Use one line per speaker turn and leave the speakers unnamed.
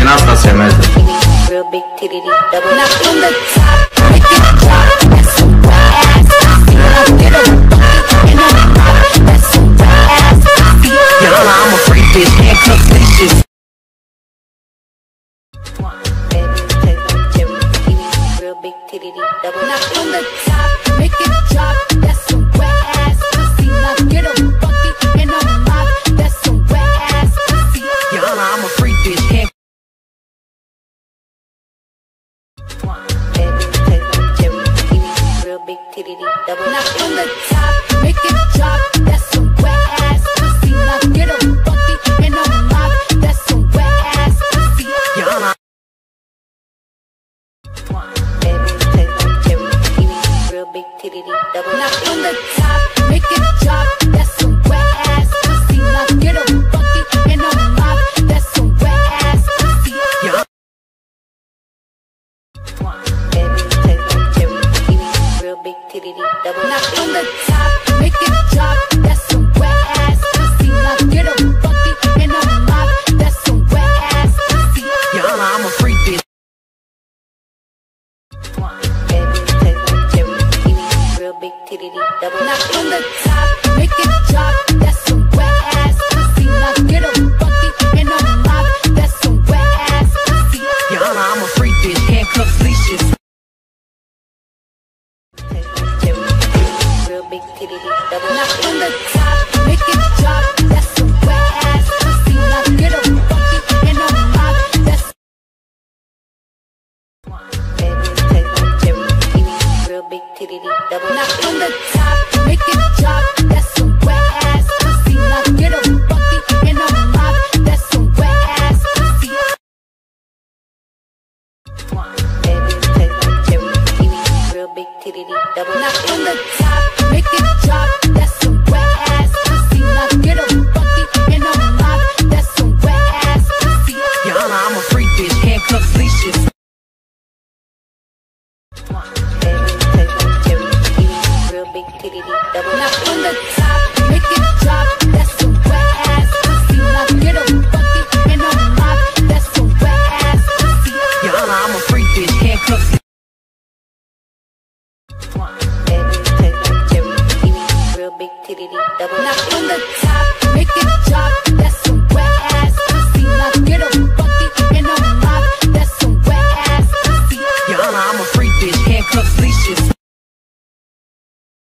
Din asta se merge.
Real big titty, double. Now from the top, make it drop. That's some ass. See when I get a bucket and I'm hot. That's some ass.
Y'all, I'm a freak bitch, handcuff bitches.
Baby, take my cherry, real big titty, double. Now from the top, make it drop. That's some wet ass. See when I get a bucket and I'm hot. That's some wet ass.
Y'all, I'm a freak bitch, can't.
Baby, take my cherry, real big titty, double. Now from the top, make it drop. That's some wet ass. See when I get a bucket and I'm hot. That's some wet ass.
Y'all,
Baby, take my cherry, real big titty, double. Now from the top, make it drop. That's some wet ass. See when I get a bucket and I'm hot. That's some wet ass.
y'all.
Baby, take my cherry, real big titty, double. Now from the top, make it drop. That's some wet ass. See when I get a bucket and I'm hot. That's some wet ass.
Y'all, I'm a freak bitch.
Baby, take my cherry, real big titty, double. Now from the top, make it drop. That's some wet ass. See when I get a bucket and I'm hot. That's some wet ass.
Y'all, I'm a freak bitch, handcuff leashes.
Take my cherry, real big titty, double. Now from the top, make it drop. That's some wet ass. See when I get a bucket and I'm hot. That's baby, take my cherry, real big titty, double. Now from the top, make it drop. That's some wet ass. See when I get a bucket and I'm hot. That's some wet ass. Baby, take my cherry, real big titty, double. Now from the top, make it drop. That's some wet ass. See when I get a bucket and I'm hot. That's some wet ass.
Y'all, I'm a freak bitch, handcuff leashes.
Baby, take my cherry, real big titty, double. Now from the top, make it drop. That's some wet ass. See when I get a bucket and I'm hot. That's some wet ass.
Y'all, I'm a freak bitch, handcuff.
Baby, take my cherry, real big titty, double. Now from the top, make it drop. That's some wet ass. See when I get a bucket.